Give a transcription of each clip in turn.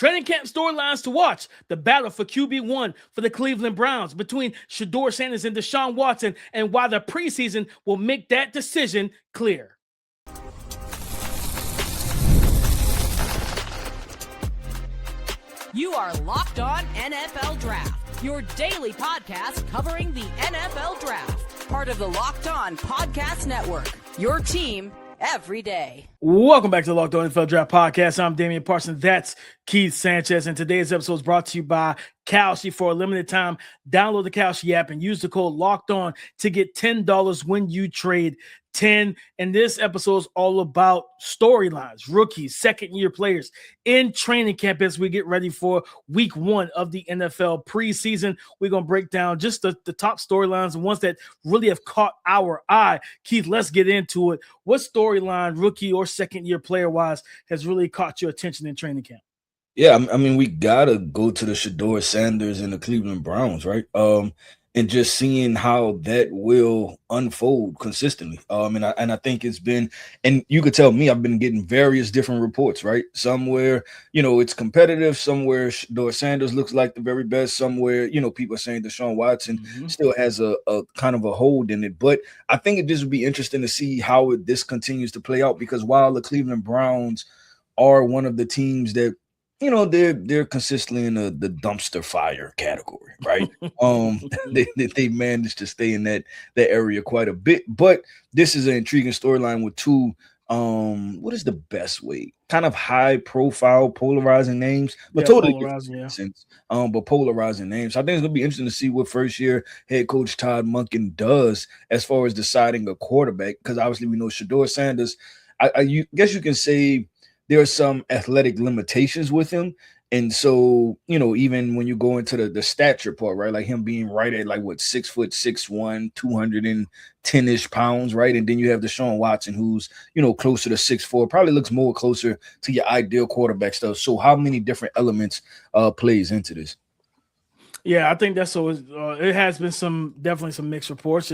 Training camp storylines to watch. The battle for QB1 for the Cleveland Browns between Shedeur Sanders and Deshaun Watson, and why the preseason will make that decision clear. You are Locked On NFL Draft, your daily podcast covering the NFL Draft. Part of the Locked On Podcast Network, your team every day. Welcome back to the Locked On NFL Draft Podcast. I'm Damian Parsons. That's Keith Sanchez. And today's episode is brought to you by Kalshi. For a limited time, download the Kalshi app and use the code Locked On to get $10 when you trade 10. And this episode is all about storylines, rookies, second-year players in training camp as we get ready for week 1 of the NFL preseason. We're going to break down just the top storylines, the ones that really have caught our eye. Keith, let's get into it. What storyline, rookie or second-year player-wise, has really caught your attention in training camp? Yeah, I mean, we got to go to the Shedeur Sanders and the Cleveland Browns, right? And just seeing how that will unfold consistently. And I think it's been, and you could tell me, I've been getting various different reports, right? Somewhere, it's competitive. Somewhere Shedeur Sanders looks like the very best. Somewhere, people are saying Deshaun Watson still has a kind of a hold in it. But I think it just would be interesting to see how this continues to play out, because while the Cleveland Browns are one of the teams that, they're consistently in the dumpster fire category, right? They managed to stay in that area quite a bit. But this is an intriguing storyline with two, what is the best way? Kind of high profile, polarizing names, but totally polarizing, sense. But polarizing names. I think it's gonna be interesting to see what first year head coach Todd Monken does as far as deciding a quarterback, because obviously we know Shedeur Sanders. I guess you can say there are some athletic limitations with him. And so, even when you go into the stature part, right, like him being right at 6'6", 210-ish pounds, right? And then you have Deshaun Watson, who's, closer to 6'4", probably looks more closer to your ideal quarterback stuff. So how many different elements plays into this? Yeah, I think that's so. It has been definitely some mixed reports.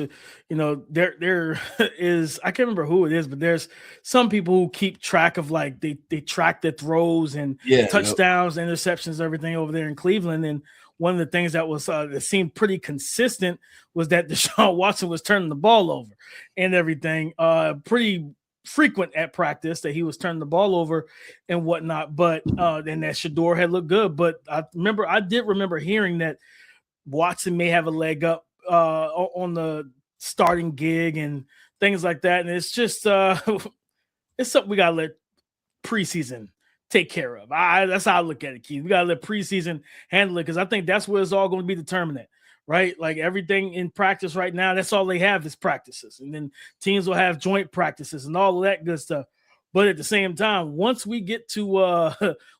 There is, I can't remember who it is, but there's some people who keep track of they track the throws and touchdowns, interceptions, everything over there in Cleveland. And one of the things that was that seemed pretty consistent was that Deshaun Watson was turning the ball over and everything. Pretty frequent at practice that he was turning the ball over and whatnot, but and that Shedeur had looked good. But I did remember hearing that Watson may have a leg up on the starting gig and things like that. And it's just it's something we gotta let preseason take care of. That's how I look at it, Keith. We gotta let preseason handle it, because I think that's where it's all going to be determined at. Right? Like everything in practice right now, that's all they have is practices. And then teams will have joint practices and all of that good stuff. But at the same time, once we get to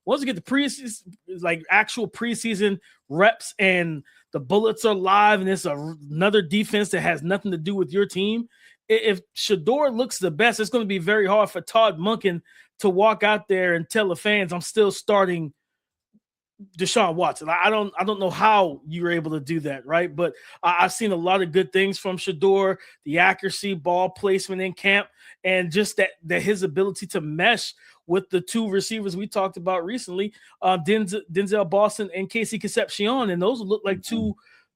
preseason, like actual preseason reps and the bullets are live and it's another defense that has nothing to do with your team, if Shedeur looks the best, it's going to be very hard for Todd Monken to walk out there and tell the fans, I'm still starting Deshaun Watson. I don't know how you were able to do that, right? But I've seen a lot of good things from Shedeur, the accuracy, ball placement in camp, and just that his ability to mesh with the two receivers we talked about recently, Denzel Boston and Casey Concepcion, and those look like two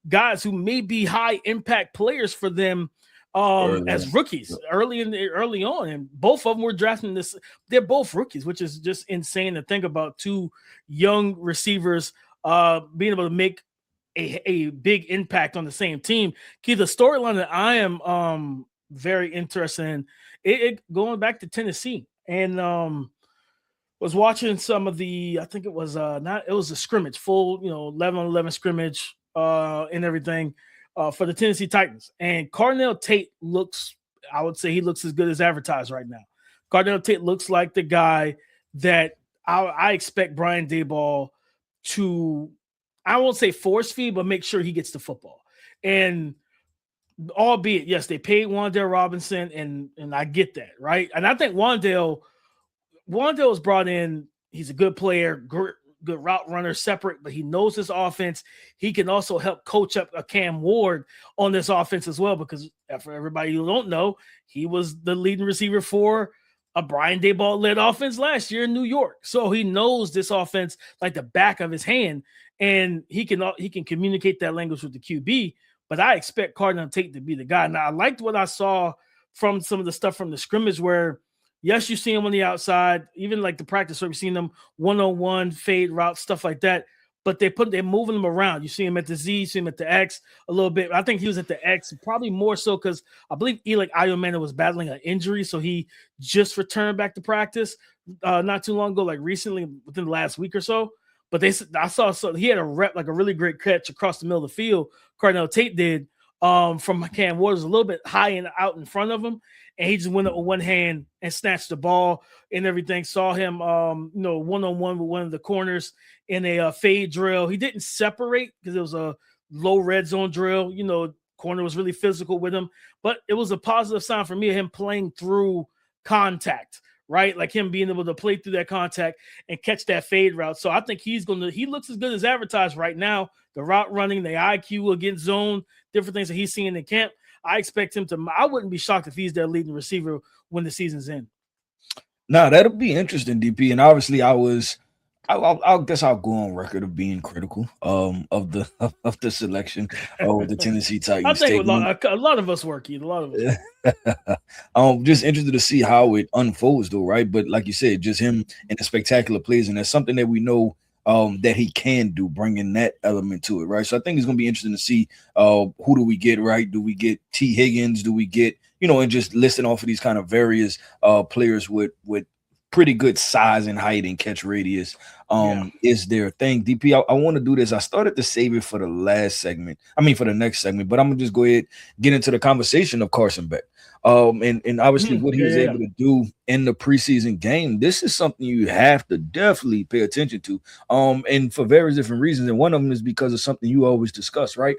guys who may be high impact players for them as rookies early on, and both of them were drafting this. They're both rookies, which is just insane to think about. Two young receivers being able to make a big impact on the same team. Keith, the storyline that I am very interested in, it going back to Tennessee, and was watching some of the, I think it was it was a scrimmage, full 11-on-11 scrimmage and everything. For the Tennessee Titans. And Cornell Tate I would say he looks as good as advertised right now. Cornell Tate looks like the guy that I expect Brian Daboll to, I won't say force feed, but make sure he gets the football. And albeit, yes, they paid Wan'Dale Robinson, and I get that, right? And I think Wan'Dale was brought in. He's a good player, good route runner, separate, but he knows his offense. He can also help coach up a Cam Ward on this offense as well, because for everybody who don't know, he was the leading receiver for a Brian Daboll led offense last year in New York. So he knows this offense like the back of his hand, and he can communicate that language with the QB. But I expect Carnell Tate to be the guy. Now, I liked what I saw from some of the stuff from the scrimmage where, yes, you see him on the outside, even like the practice where we've seen them one-on-one, fade routes, stuff like that. But they're moving him around. You see him at the Z, you see him at the X a little bit. I think he was at the X, probably more so because I believe Eli Ayomena was battling an injury, so he just returned back to practice not too long ago, like recently, within the last week or so. But I saw he had a rep, like a really great catch across the middle of the field. Carnell Tate did from Cam Waters a little bit high and out in front of him, and he just went up with one hand and snatched the ball and everything. Saw him, one-on-one with one of the corners in a fade drill. He didn't separate because it was a low red zone drill. Corner was really physical with him, but it was a positive sign for me of him playing through contact, right? Like him being able to play through that contact and catch that fade route. So I think he looks as good as advertised right now. The route running, the IQ against zone, different things that he's seeing in camp. I expect him to. I wouldn't be shocked if he's their leading receiver when the season's in. Now that'll be interesting, DP. And obviously, I guess I'll go on record of being critical of the selection of the Tennessee Titans. I think a lot of us work, Keith. A lot of us. I'm just interested to see how it unfolds, though, right? But like you said, just him and the spectacular plays, and that's something that we know that he can do, bringing that element to it, right? So I think it's going to be interesting to see who do we get, right? Do we get T. Higgins? Do we get, and just listing off of these kind of various players with pretty good size and height and catch radius is their thing. DP, I want to do this. I started to save it for the for the next segment, but I'm going to just go ahead get into the conversation of Carson Beck. And obviously what he was able to do in the preseason game. This is something you have to definitely pay attention to. And for various different reasons. And one of them is because of something you always discuss, right?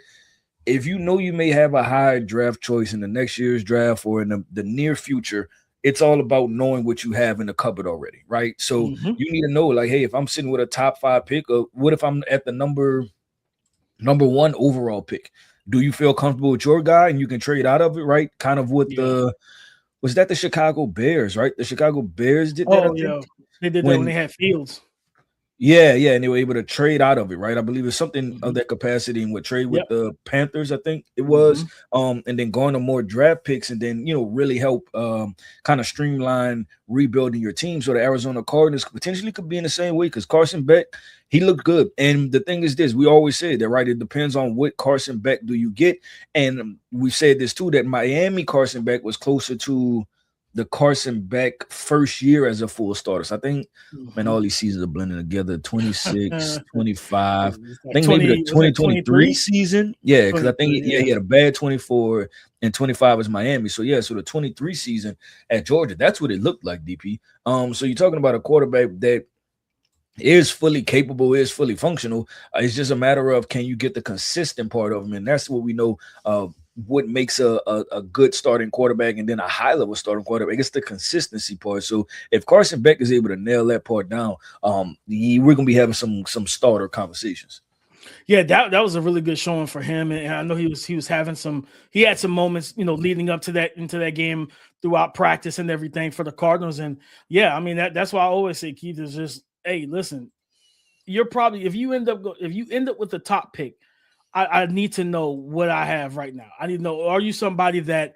If you know you may have a high draft choice in the next year's draft or in the near future, it's all about knowing what you have in the cupboard already, right? So you need to know, like, hey, if I'm sitting with a top 5 pick, or what if I'm at the number 1 overall pick? Do you feel comfortable with your guy and you can trade out of it, right? Kind of what was that the Chicago Bears, right? The Chicago Bears did that. They did that when they had Fields. Yeah, and they were able to trade out of it, right? I believe it's something of that capacity and would trade with the Panthers, I think it was, and then going to more draft picks and then, really help kind of streamline rebuilding your team. So the Arizona Cardinals potentially could be in the same way because Carson Beck, he looked good. And the thing is this, we always say that, right? It depends on what Carson Beck do you get. And we said this too, that Miami Carson Beck was closer to the Carson Beck first year as a full starter. So I think, man, all these seasons are blending together. 26, 25. I think maybe the 2023 season. Yeah, because I think he had a bad 24 and 25 is Miami. So so the 23 season at Georgia, that's what it looked like, DP. So you're talking about a quarterback that is fully capable, is fully functional. It's just a matter of, can you get the consistent part of him? And that's what we know what makes a good starting quarterback and then a high-level starting quarterback. It's the consistency part. So if Carson Beck is able to nail that part down, we're going to be having some starter conversations. Yeah, that was a really good showing for him. And I know he was having he had some moments, leading up to that, into that game throughout practice and everything for the Cardinals. And I mean, that's why I always say, Keith, is just, hey, listen, you're probably, if you end up with the top pick, I need to know what I have right now. I need to know, are you somebody that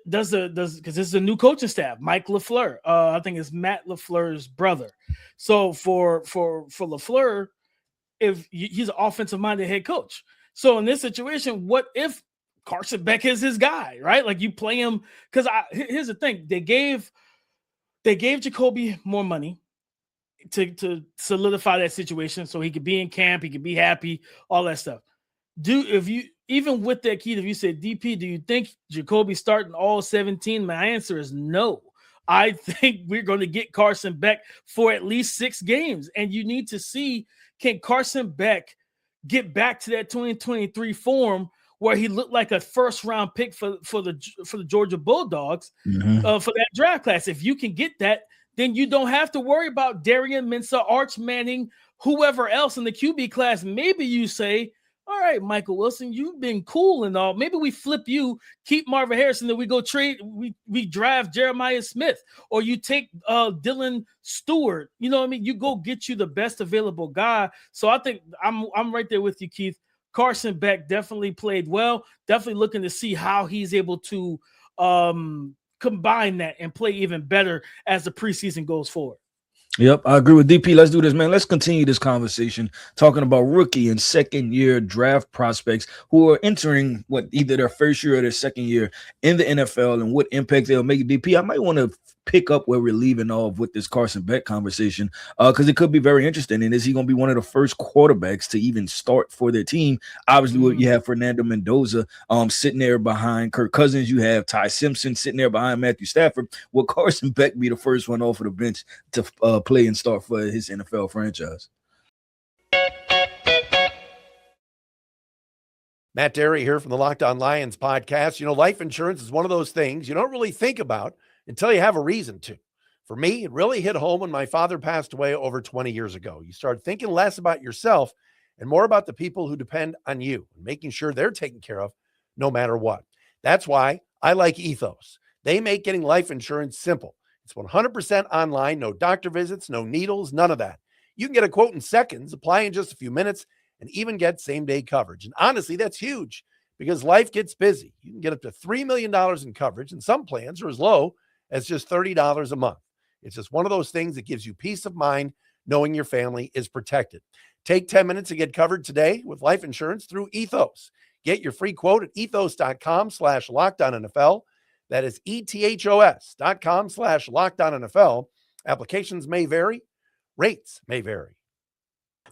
does because this is a new coaching staff, Mike LaFleur. I think it's Matt LaFleur's brother. So for LaFleur, if he's an offensive minded head coach. So in this situation, what if Carson Beck is his guy, right? Like you play him, because here's the thing. They gave Jacoby more money to solidify that situation so he could be in camp, he could be happy, all that stuff. Even with that, Keith, if you said, DP, do you think Jacoby starting all 17? My answer is no. I think we're going to get Carson Beck for at least 6 games. And you need to see, can Carson Beck get back to that 2023 form where he looked like a first-round pick for the Georgia Bulldogs for that draft class? If you can get that, then you don't have to worry about Darian Mensah, Arch Manning, whoever else in the QB class. Maybe you say, all right, Michael Wilson, you've been cool and all. Maybe we flip you, keep Marvin Harrison, then we go trade. We draft Jeremiah Smith, or you take Dylan Stewart. You know what I mean? You go get you the best available guy. So I think I'm right there with you, Keith. Carson Beck definitely played well. Definitely looking to see how he's able to combine that and play even better as the preseason goes forward. Yep, I agree with DP. Let's do this, man. Let's continue this conversation talking about rookie and second year draft prospects who are entering either their first year or their second year in the NFL and what impact they'll make. DP, I might want to pick up where we're leaving off with this Carson Beck conversation because it could be very interesting. And is he going to be one of the first quarterbacks to even start for their team? Obviously, you have Fernando Mendoza sitting there behind Kirk Cousins. You have Ty Simpson sitting there behind Matthew Stafford. Will Carson Beck be the first one off of the bench to play and start for his NFL franchise? Matt Derry here from the Locked On Lions podcast. You know, life insurance is one of those things you don't really think about until you have a reason to. For me, it really hit home when my father passed away over 20 years ago. You start thinking less about yourself and more about the people who depend on you and making sure they're taken care of no matter what. That's why I like Ethos. They make getting life insurance simple. It's 100% online, no doctor visits, no needles, none of that. You can get a quote in seconds, apply in just a few minutes, and even get same-day coverage. And honestly, that's huge because life gets busy. You can get up to $3 million in coverage, and some plans are as low as just $30 a month. It's just one of those things that gives you peace of mind knowing your family is protected. Take 10 minutes to get covered today with life insurance through Ethos. Get your free quote at ethos.com/LockedOnNFL. That is ethos.com/LockedOnNFL. Applications may vary. Rates may vary.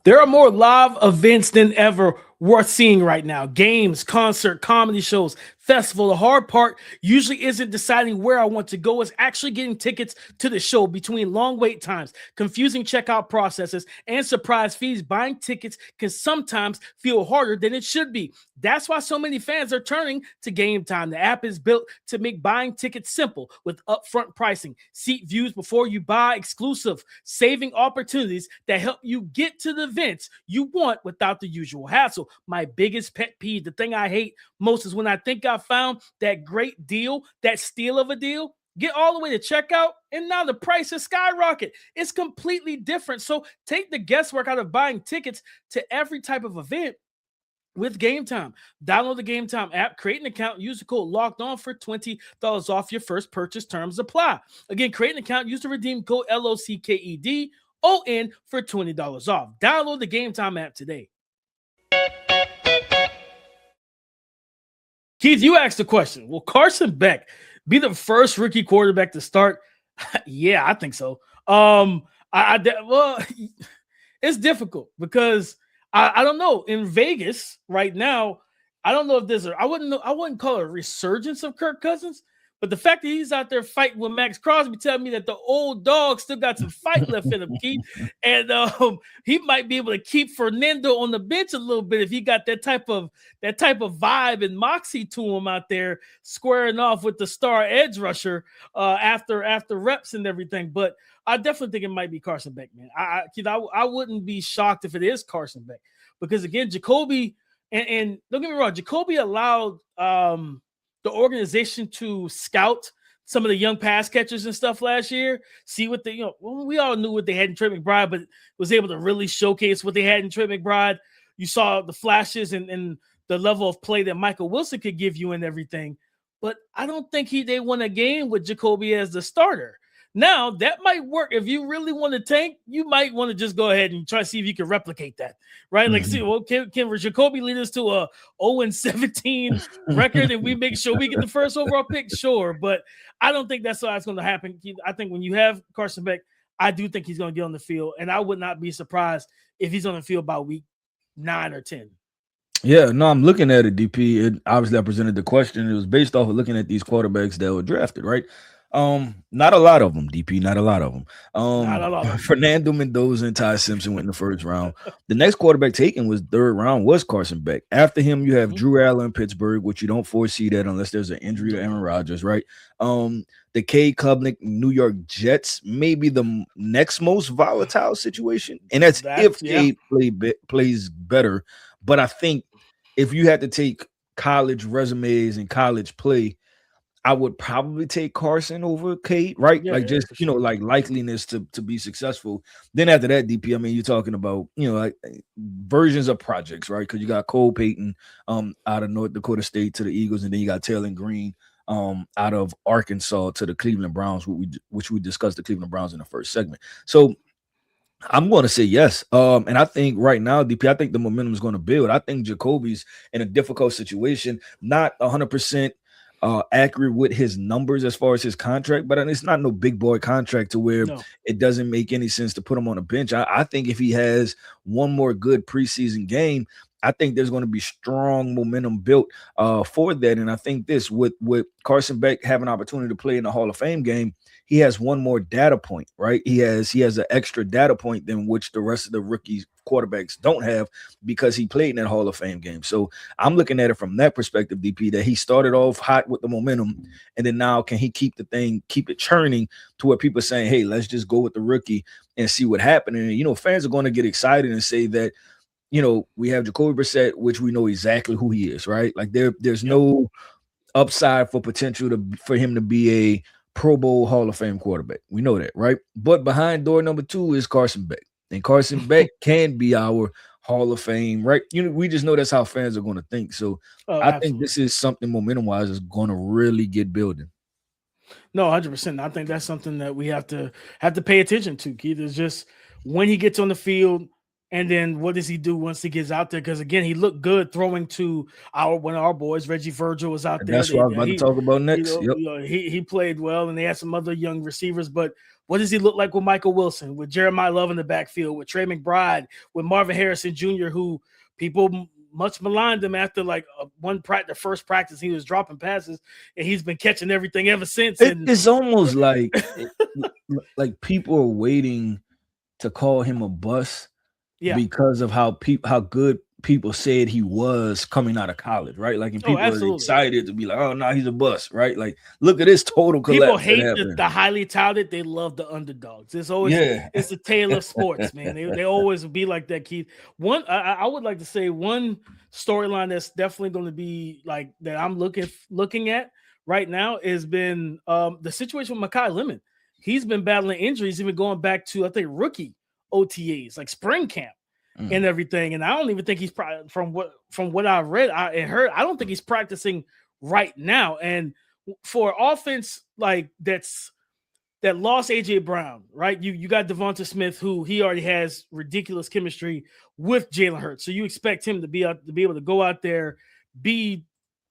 There are more live events than ever worth seeing right now. Games, concert, comedy shows, festival. The hard part usually isn't deciding where I want to go. It's actually getting tickets to the show. Between long wait times, confusing checkout processes, and surprise fees, buying tickets can sometimes feel harder than it should be. That's why so many fans are turning to Game Time. The app is built to make buying tickets simple with upfront pricing, seat views before you buy, exclusive saving opportunities that help you get to the events you want without the usual hassle. My biggest pet peeve, the thing I hate most, is when I think I found that great deal, that steal of a deal, get all the way to checkout, and now the price is skyrocket. It's completely different. So take the guesswork out of buying tickets to every type of event with Game Time. Download the Game Time app, create an account, use the code Locked On for $20 off your first purchase. Terms apply. Again, create an account, use the redeem code LOCKEDON for $20 off. Download the Game Time app today. Keith, you asked the question, will Carson Beck be the first rookie quarterback to start? Yeah, I think so. Well, it's difficult because I don't know. In Vegas right now, I don't know if there's I wouldn't call it a resurgence of Kirk Cousins, but the fact that he's out there fighting with Max Crosby telling me that the old dog still got some fight left in him, Keith. And he might be able to keep Fernando on the bench a little bit if he got that type of vibe and moxie to him out there, squaring off with the star edge rusher after reps and everything. But I definitely think it might be Carson Beck, man. Keith, I wouldn't be shocked if it is Carson Beck because again, Jacoby and don't get me wrong, Jacoby allowed the organization to scout some of the young pass catchers and stuff last year, see what we all knew what they had in Trey McBride, but was able to really showcase what they had in Trey McBride. You saw the flashes and the level of play that Michael Wilson could give you and everything. But I don't think they won a game with Jacoby as the starter. Now, that might work. If you really want to tank, you might want to just go ahead and try to see if you can replicate that, right? Like, see, well, can Jacoby lead us to a 0-17 record and we make sure we get the first overall pick? Sure, but I don't think that's what's going to happen. I think when you have Carson Beck, I do think he's going to get on the field, and I would not be surprised if he's on the field by week 9 or 10. Yeah, no, I'm looking at it, DP. It obviously I presented the question. It was based off of looking at these quarterbacks that were drafted, right? Not a lot of them, DP, not a lot of them. Not a lot of them. Fernando Mendoza and Ty Simpson went in the first round. The next quarterback taken was third round was Carson Beck. After him, you have Drew Allen, Pittsburgh, which you don't foresee that unless there's an injury to Aaron Rodgers, right? The K. Klubnik, New York Jets, maybe the next most volatile situation, and that's if K plays better. But I think if you had to take college resumes and college play, I would probably take Carson over Cade, right? Yeah, Like just, for sure. like likeliness to be successful. Then after that, DP, I mean, you're talking about, like versions of projects, right? Because you got Cole Payton out of North Dakota State to the Eagles, and then you got Taylor Green out of Arkansas to the Cleveland Browns, which we discussed the Cleveland Browns in the first segment. So I'm going to say yes. And I think right now, DP, I think the momentum is going to build. I think Jacoby's in a difficult situation, not 100% accurate with his numbers as far as his contract, but it's not no big boy contract to where it doesn't make any sense to put him on a bench. I think if he has one more good preseason game, I think there's going to be strong momentum built for that. And I think this with Carson Beck having an opportunity to play in the Hall of Fame game, he has one more data point, right? He has an extra data point than which the rest of the rookies quarterbacks don't have because he played in that Hall of Fame game. So I'm looking at it from that perspective, DP, that he started off hot with the momentum, and then now can he keep it churning to where people are saying, hey, let's just go with the rookie and see what happened. And, fans are going to get excited and say that, we have Jacoby Brissett, which we know exactly who he is, right? Like there's no upside for potential for him to be a Pro Bowl Hall of Fame quarterback. We know that, right? But behind door number 2 is Carson Beck. And Carson Beck can be our Hall of Fame, right? We just know that's how fans are going to think. So I think this is something momentum-wise is going to really get building. No, 100%. I think that's something that we have to pay attention to, Keith, is just when he gets on the field, and then what does he do once he gets out there? Because again, he looked good throwing to one of our boys, Reggie Virgil, was out there. That's what I was about to talk about next. He played well, and they had some other young receivers. But what does he look like with Michael Wilson, with Jeremiah Love in the backfield, with Trey McBride, with Marvin Harrison Jr., who people much maligned him after the first practice he was dropping passes, and he's been catching everything ever since. It's almost like people are waiting to call him a bust. Yeah, because of how good people said he was coming out of college, right? Like, and people are excited to be like, "Oh no, he's a bust," right? Like, look at this total collapse. People hate the highly touted; they love the underdogs. It's always it's the tale of sports, man. They always be like that, Keith. I would like to say one storyline that's definitely going to be like that. I'm looking at right now has been the situation with Makai Lemon. He's been battling injuries, even going back to I think rookie OTAs, like spring camp and everything. And I don't even think he's from what I've read and heard, I don't think he's practicing right now. And for offense like that lost AJ Brown, right? You got Devonta Smith, who he already has ridiculous chemistry with Jalen Hurts. So you expect him to be able to go out there, be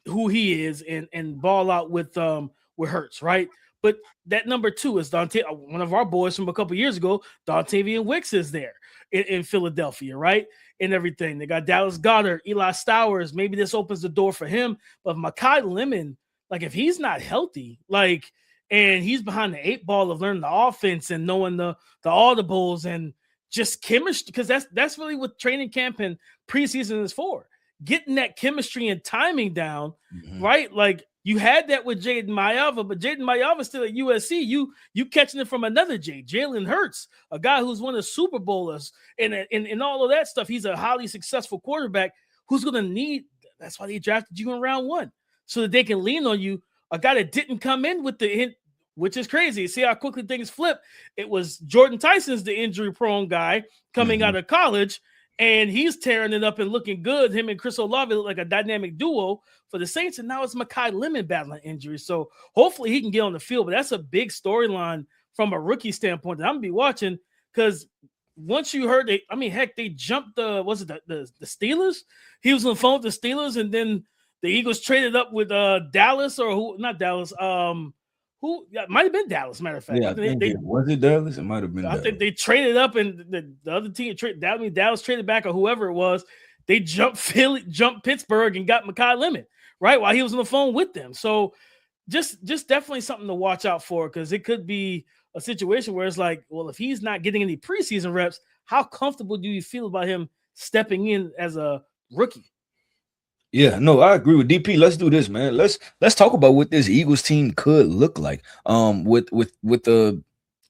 who he is, and ball out with Hurts, right? But that number 2 is one of our boys from a couple years ago. Dontavian Wicks is there in Philadelphia, right? And everything. They got Dallas Goedert, Eli Stowers. Maybe this opens the door for him. But Makai Lemon, like if he's not healthy, and he's behind the 8 ball of learning the offense and knowing the audibles and just chemistry, because that's really what training camp and preseason is for. Getting that chemistry and timing down, right? Like, you had that with Jaden Mayava, but Jaden Mayava still at USC. You catching it from another Jalen Hurts, a guy who's won a Super Bowlers and all of that stuff. He's a highly successful quarterback who's going to need. That's why they drafted you in round 1, so that they can lean on you. A guy that didn't come in with the hint, which is crazy. See how quickly things flip. It was Jordan Tyson's the injury-prone guy coming out of college. And he's tearing it up and looking good. Him and Chris Olave look like a dynamic duo for the Saints. And now it's Makai Lemon battling injuries. So hopefully he can get on the field. But that's a big storyline from a rookie standpoint that I'm going to be watching, because once you heard they jumped the Steelers? He was on the phone with the Steelers, and then the Eagles traded up with Dallas, or who? Not Dallas. Might have been Dallas, matter of fact. Yeah, was it Dallas? It might have been. I think they traded up, and the other team Dallas traded back, or whoever it was. They jumped Pittsburgh and got Makai Lemon, right, while he was on the phone with them. So just definitely something to watch out for, because it could be a situation where it's like, well, if he's not getting any preseason reps, how comfortable do you feel about him stepping in as a rookie? Yeah, no, I agree with DP. Let's do this, man. Let's talk about what this Eagles team could look like. With the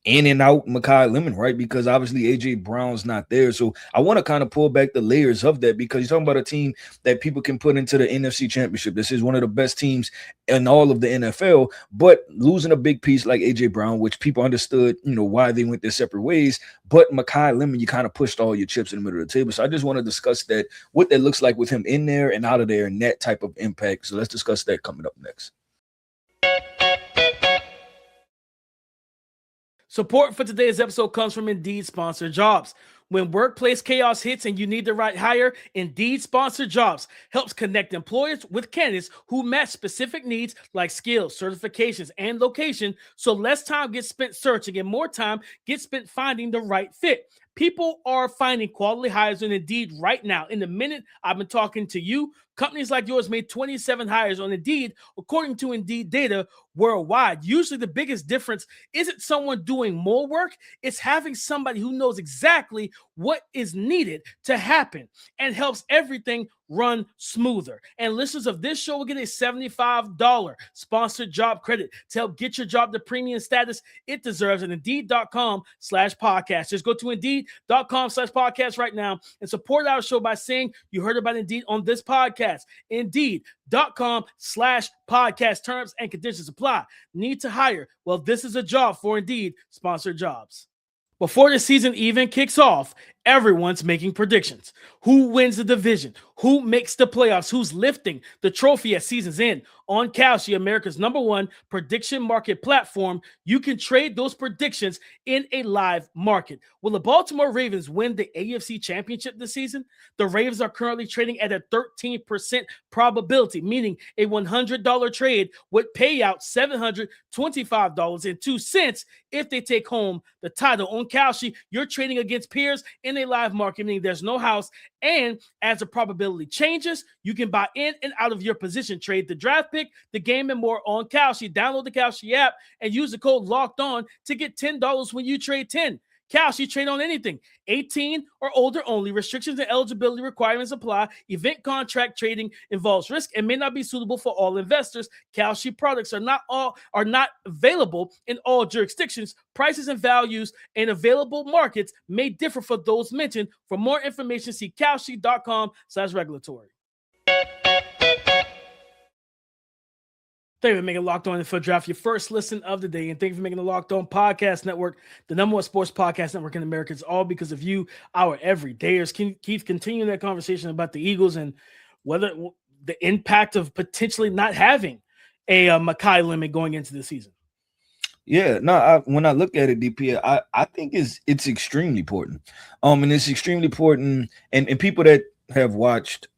in and out Makai Lemon, right? Because obviously AJ Brown's not there. So I want to kind of pull back the layers of that, because you're talking about a team that people can put into the NFC Championship. This is one of the best teams in all of the NFL, but losing a big piece like AJ Brown, which people understood, why they went their separate ways. But Makai Lemon, you kind of pushed all your chips in the middle of the table. So I just want to discuss that, what that looks like with him in there and out of there, and that type of impact. So let's discuss that coming up next. Support for today's episode comes from Indeed Sponsored Jobs. When workplace chaos hits and you need the right hire, Indeed Sponsored Jobs helps connect employers with candidates who match specific needs like skills, certifications, and location, so less time gets spent searching and more time gets spent finding the right fit. People are finding quality hires on Indeed right now. In the minute I've been talking to you, companies like yours made 27 hires on Indeed, according to Indeed data worldwide. Usually the biggest difference isn't someone doing more work, it's having somebody who knows exactly what is needed to happen and helps everything run smoother. And listeners of this show will get a $75 sponsored job credit to help get your job the premium status it deserves at Indeed.com/podcast. Just go to Indeed.com/podcast right now and support our show by saying you heard about Indeed on this podcast. Indeed.com/podcast. Terms and conditions apply. Need to hire? Well, this is a job for Indeed sponsored jobs. Before the season even kicks off, everyone's making predictions. Who wins the division? Who makes the playoffs? Who's lifting the trophy at season's end? On Kalshi, America's #1 prediction market platform, you can trade those predictions in a live market. Will the Baltimore Ravens win the AFC Championship this season? The Ravens are currently trading at a 13% probability, meaning a $100 trade would pay out $725.02 if they take home the title. On Kalshi, you're trading against peers in a live market, meaning there's no house. And as the probability changes, you can buy in and out of your position, trade the draft pick, the game, and more on Kalshi. Download the Kalshi app and use the code LOCKEDON to get $10 when you trade 10. Kalshi, trade on anything. 18 or older only. Restrictions and eligibility requirements apply. Event contract trading involves risk and may not be suitable for all investors. Kalshi products are not available in all jurisdictions. Prices and values in available markets may differ for those mentioned. For more information, see Kalshi.com/regulatory. Thank you for making Locked On NFL Draft your first listen of the day. And thank you for making the Locked On Podcast Network the #1 sports podcast network in America. It's all because of you, our everydayers. Keith, continuing that conversation about the Eagles and whether the impact of potentially not having a Makai Lemon going into the season. Yeah, no, when I look at it, DP, I think it's extremely important. And it's extremely important. And people that have watched,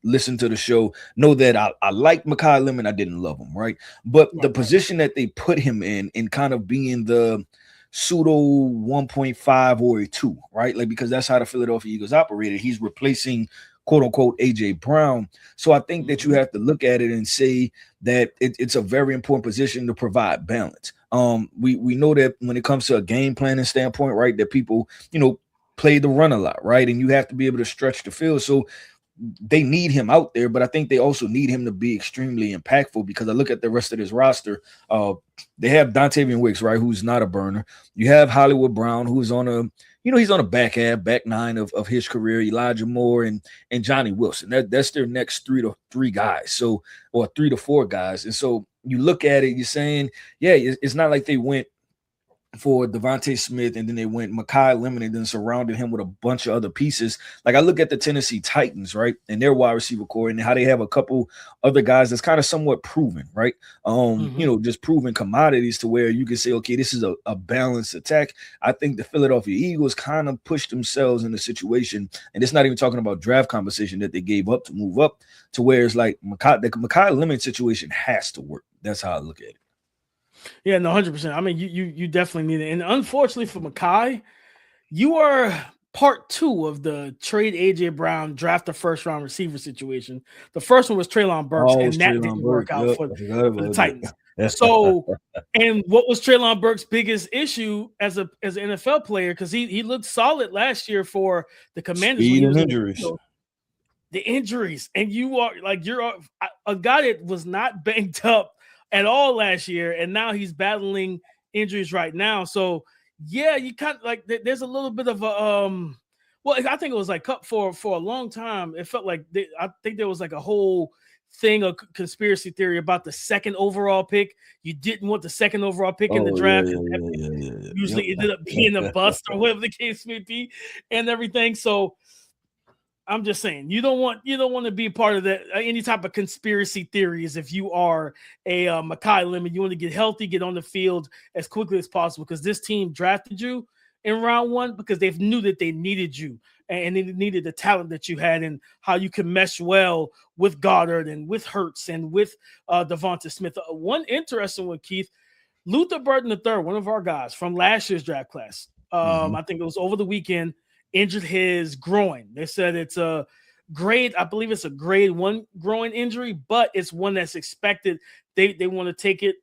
listen to the show, know that I like Makai Lemon. I didn't love him, right? But the position that they put him in kind of being the pseudo 1.5 or a 2, right? Like, because that's how the Philadelphia Eagles operated. He's replacing, quote unquote, AJ Brown. So I think that you have to look at it and say that it's a very important position to provide balance. We know that when it comes to a game planning standpoint, right, that people, play the run a lot, right? And you have to be able to stretch the field. So they need him out there, but I think they also need him to be extremely impactful, because I look at the rest of this roster. They have Dontavian Wicks, right, who's not a burner. You have Hollywood Brown, who's on a, he's on a back 9 of his career. Elijah Moore and Johnny Wilson. That's their next 3 to 3 guys. So, or 3 to 4 guys. And so you look at it, you're saying, yeah, it's not like they went for Devontae Smith and then they went Makai Lemon and then surrounded him with a bunch of other pieces. Like, I look at the Tennessee Titans, right, and their wide receiver core and how they have a couple other guys that's kind of somewhat proven, right? Just proven commodities to where you can say, okay, this is a balanced attack. I think the Philadelphia Eagles kind of pushed themselves in the situation, and it's not even talking about draft compensation that they gave up to move up, to where it's like the Makai Lemon situation has to work. That's how I look at it. Yeah, no, 100%. I mean, you definitely need it. And unfortunately for Makai, you are part 2 of the trade AJ Brown, draft a first-round receiver situation. The first one was Treylon Burks, and that didn't work out for the Titans. So, and what was Treylon Burks' biggest issue as an NFL player? Because he looked solid last year for the Commanders. Speed and injuries. The injuries. And you're a guy that was not banged up at all last year, and now he's battling injuries right now. So yeah, you kind of like there's a little bit of a well, I think it was like for a long time. It felt like I think there was like a whole thing of conspiracy theory about the second overall pick. You didn't want the second overall pick in the draft. Usually ended up being a bust or whatever the case may be, and everything. So I'm just saying you don't want to be part of that any type of conspiracy theories. If you are a Makai Lemon, you want to get healthy, get on the field as quickly as possible because this team drafted you in round 1 because they knew that they needed you and they needed the talent that you had and how you can mesh well with Goddard and with Hurts and with Devonta Smith. One interesting one, Keith, Luther Burden III, one of our guys from last year's draft class. I think it was over the weekend. Injured his groin. They said it's a grade, I believe it's a grade 1 groin injury, but it's one that's expected. They want to take it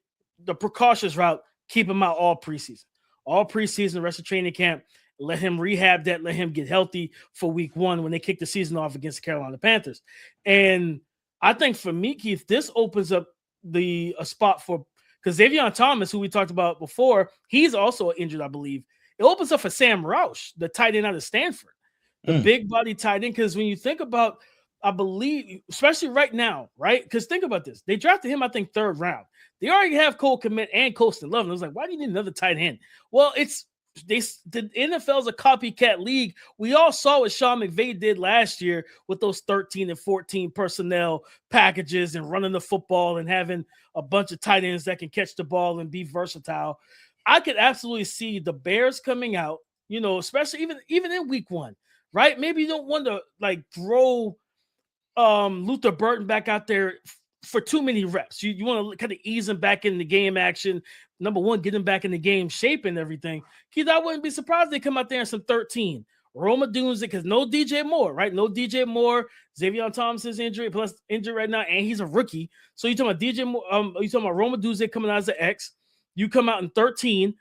the precautious route, keep him out all preseason, rest of training camp, let him rehab that, let him get healthy for week 1 when they kick the season off against the Carolina Panthers. And I think for me, Keith, this opens up a spot for, because Xavier Thomas, who we talked about before, he's also injured, I believe. It opens up for Sam Roush, the tight end out of Stanford, the big body tight end. Because when you think about, I believe, especially right now, right? Because think about this. They drafted him, I think, 3rd round. They already have Cole Kmet and Colston Love. I was like, why do you need another tight end? Well, the NFL's a copycat league. We all saw what Sean McVay did last year with those 13 and 14 personnel packages and running the football and having a bunch of tight ends that can catch the ball and be versatile. I could absolutely see the Bears coming out, especially even in week 1, right? Maybe you don't want to like throw Luther Burden back out there for too many reps. You want to kind of ease him back in the game action. Number 1, get him back in the game shape and everything. Keith, I wouldn't be surprised if they come out there in some 13. Roma Dunze, because no DJ Moore, right? No DJ Moore. Xavier Thomas is injured right now, and he's a rookie. So you're talking about DJ Moore, you're talking about Roma Dunze coming out as an X. You come out in 13.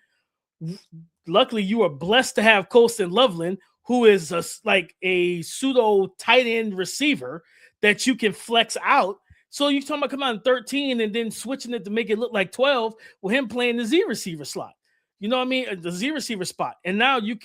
Luckily, you are blessed to have Colston Loveland, who is like a pseudo tight end receiver that you can flex out. So you're talking about coming out in 13 and then switching it to make it look like 12 with him playing the Z receiver slot. You know what I mean? The Z receiver spot. And now you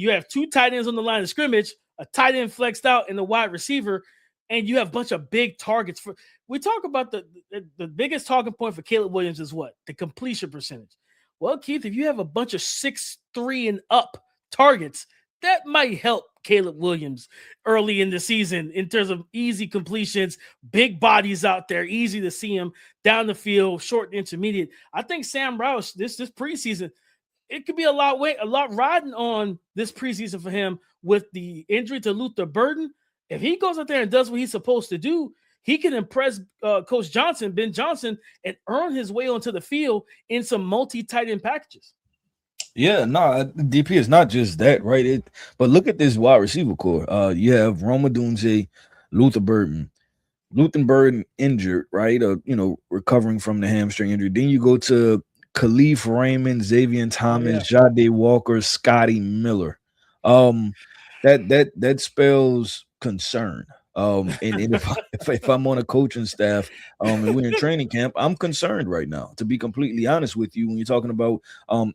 have 2 tight ends on the line of scrimmage, a tight end flexed out and a wide receiver, and you have a bunch of big targets. We talk about the biggest talking point for Caleb Williams is what? The completion percentage. Well, Keith, if you have a bunch of 6'3" and up targets, that might help Caleb Williams early in the season in terms of easy completions, big bodies out there, easy to see him down the field, short and intermediate. I think Sam Roush, this preseason, it could be a lot riding on this preseason for him with the injury to Luther Burden. If he goes out there and does what he's supposed to do, he can impress Coach Johnson, Ben Johnson, and earn his way onto the field in some multi-tight end packages. Yeah, no, DP is not just that, right? But look at this wide receiver core. You have Roma Dunze, Luther Burden injured, right? Recovering from the hamstring injury. Then you go to Khalif Raymond, Xavier Thomas, Jade Walker, Scotty Miller. That spells concern. And if I'm on a coaching staff and we're in training camp, I'm concerned right now, to be completely honest with you, when you're talking about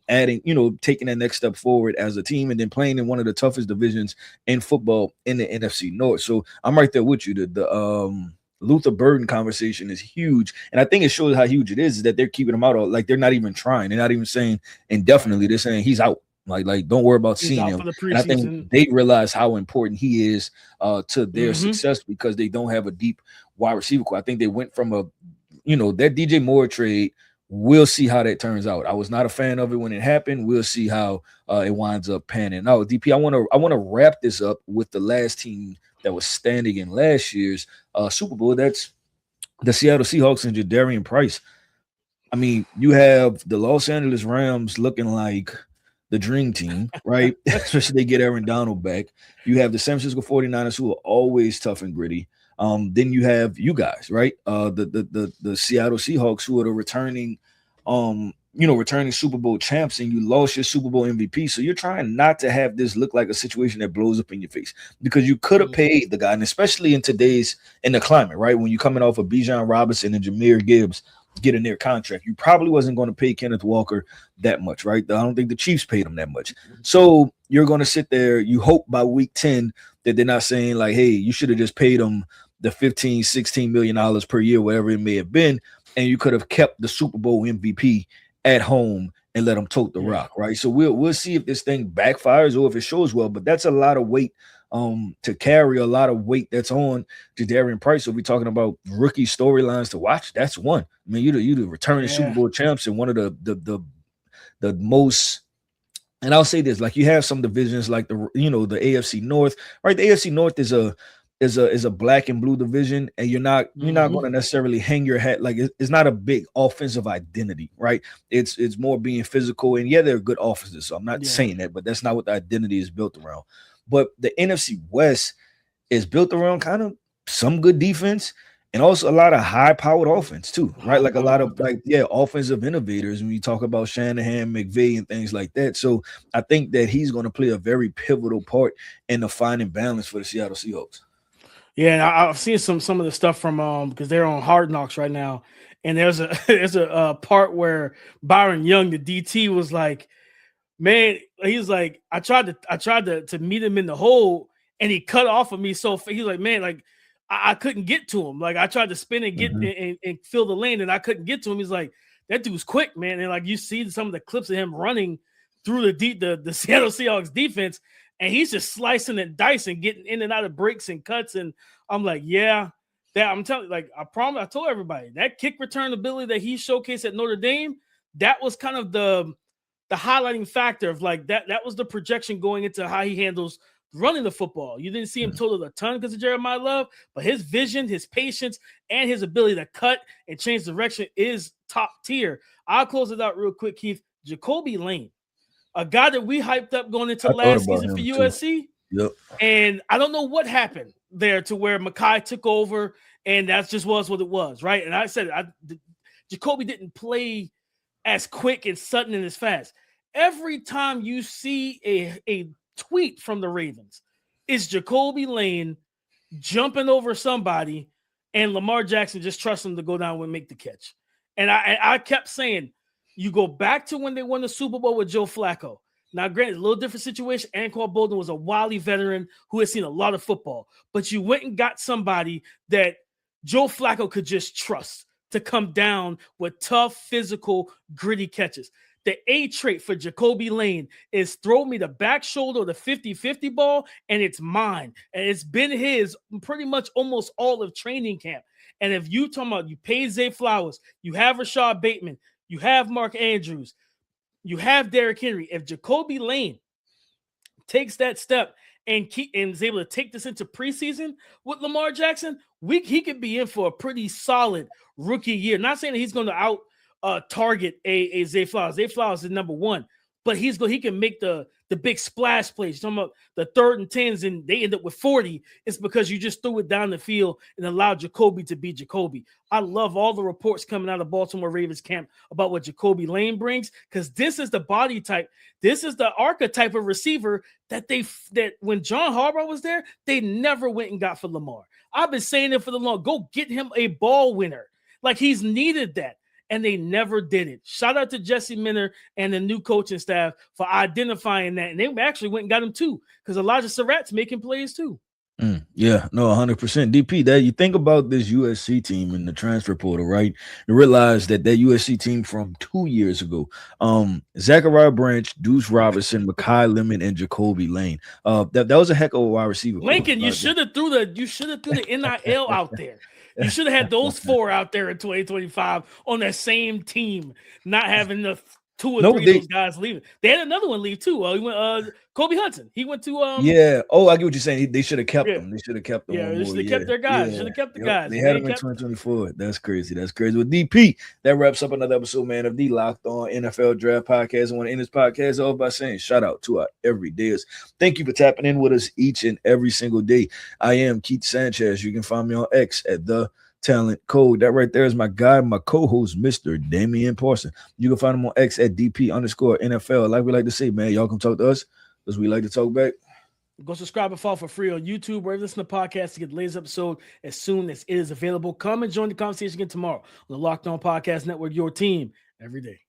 adding, taking that next step forward as a team and then playing in one of the toughest divisions in football in the NFC North. So I'm right there with you. The Luther Burden conversation is huge. And I think it shows how huge it is that they're keeping him out. Like they're not even trying. They're not even saying indefinitely. They're saying he's out. Like don't worry about seeing him. And I think they realize how important he is to their success because they don't have a deep wide receiver core. I think they went from that DJ Moore trade. We'll see how that turns out. I was not a fan of it when it happened. We'll see how it winds up panning out. DP, I want to wrap this up with the last team that was standing in last year's Super Bowl. That's the Seattle Seahawks and Jadarian Price. I mean, you have the Los Angeles Rams looking like the dream team, right? Especially they get Aaron Donald back. You have the San Francisco 49ers, who are always tough and gritty. Then you have you guys, right? The Seattle Seahawks, who are the returning Super Bowl champs, and you lost your Super Bowl MVP. So you're trying not to have this look like a situation that blows up in your face, because you could have paid the guy, and especially in the climate, right? When you're coming off of Bijan Robinson and Jahmyr Gibbs, get a near contract. You probably wasn't going to pay Kenneth Walker that much, right? I don't think the Chiefs paid him that much. So you're going to sit there. You hope by week 10 that they're not saying like, hey, you should have just paid him the $15-16 million per year, whatever it may have been, and you could have kept the Super Bowl MVP at home and let him tote the rock, right? So we'll see if this thing backfires or if it shows well, but that's a lot of weight to carry, a lot of weight that's on Jadarian Price. So we're talking about rookie storylines to watch. That's one. I mean, you the returning Super Bowl champs and one of the most. And I'll say this: like you have some divisions like the AFC North, right? The AFC North is a black and blue division, and you're not going to necessarily hang your hat. Like it's not a big offensive identity, right? It's more being physical, and yeah, they're good offenses. So I'm not saying that, but that's not what the identity is built around. But the NFC West is built around kind of some good defense and also a lot of high-powered offense too, right? Like a lot of offensive innovators when you talk about Shanahan, McVay, and things like that. So I think that he's going to play a very pivotal part in the finding balance for the Seattle Seahawks. Yeah, and I've seen some of the stuff from because they're on Hard Knocks right now, and there's a part where Byron Young, the DT, was like, man, he's like, I tried to meet him in the hole, and he cut off of me. So he's like, man, like I couldn't get to him. Like I tried to spin and get and fill the lane, and I couldn't get to him. He's like, that dude's quick, man. And like you see some of the clips of him running through the Seattle Seahawks defense, and he's just slicing and dicing, getting in and out of breaks and cuts. And I'm like, yeah, that I'm telling you, like I told everybody that kick return ability that he showcased at Notre Dame, that was kind of the highlighting factor of like that was the projection going into how he handles running the football. You didn't see him total a ton because of Jeremiah Love, but his vision, his patience, and his ability to cut and change direction is top tier. I'll close it out real quick, Keith. Jacoby Lane, a guy that we hyped up going into last season for USC. Yep. And I don't know what happened there to where Makai took over, and that just was what it was, right? And I said Jacoby didn't play as quick and sudden and as fast. Every time you see a tweet from the Ravens, it's Jacoby Lane jumping over somebody and Lamar Jackson just trusts him to go down and make the catch. And I kept saying, you go back to when they won the Super Bowl with Joe Flacco. Now, granted, a little different situation. Anquan Bolden was a wily veteran who had seen a lot of football, but you went and got somebody that Joe Flacco could just trust to come down with tough, physical, gritty catches. The A trait for Jacoby Lane is throw me the back shoulder of the 50-50 ball, and it's mine. And it's been his pretty much almost all of training camp. And if you talking about you pay Zay Flowers, you have Rashad Bateman, you have Mark Andrews, you have Derrick Henry. If Jacoby Lane takes that step and is able to take this into preseason with Lamar Jackson, he could be in for a pretty solid rookie year. Not saying that he's going to out target a Zay Flowers. Zay Flowers is number one, but he can make the big splash plays. You're talking about the 3rd and 10s, and they end up with 40. It's because you just threw it down the field and allowed Jacoby to be Jacoby. I love all the reports coming out of Baltimore Ravens camp about what Jacoby Lane brings, because this is the body type. This is the archetype of receiver that when John Harbaugh was there, they never went and got for Lamar. I've been saying it for the long. Go get him a ball winner. Like he's needed that. And they never did it. Shout out to Jesse Minter and the new coaching staff for identifying that. And they actually went and got him too, because Elijah Surratt's making plays too. Yeah, no, 100%. DP, that you think about this USC team in the transfer portal, right? You realize that USC team from 2 years ago, Zachariah Branch, Deuce Robinson, Makai Lemon, and Jacoby Lane. That was a heck of a wide receiver. Lincoln, you should have threw the NIL out there. You should have had those 4 out there in 2025 on that same team, not having the 2 or 3 of those guys leaving. They had another one leave too. He went Kobe Hudson. He went to yeah. Oh, I get what you're saying. They should have kept them. They should have kept them. Yeah, they should have kept their guys. Yeah. Should have kept the guys. They had them in 2024. That's crazy. That's crazy. With DP, that wraps up another episode, man, of the Locked On NFL Draft Podcast. I want to end this podcast off by saying shout out to our everydayers. Thank you for tapping in with us each and every single day. I am Keith Sanchez. You can find me on X at the Talent Code. That right there is my guy, my co-host, Mr. Damian Parson. You can find him on X at DP_NFL. Like we like to say, man, y'all come talk to us because we like to talk back. Go subscribe and follow for free on YouTube, wherever you listen to podcasts to get the latest episode as soon as it is available. Come and join the conversation again tomorrow on the Locked On Podcast Network, your team every day.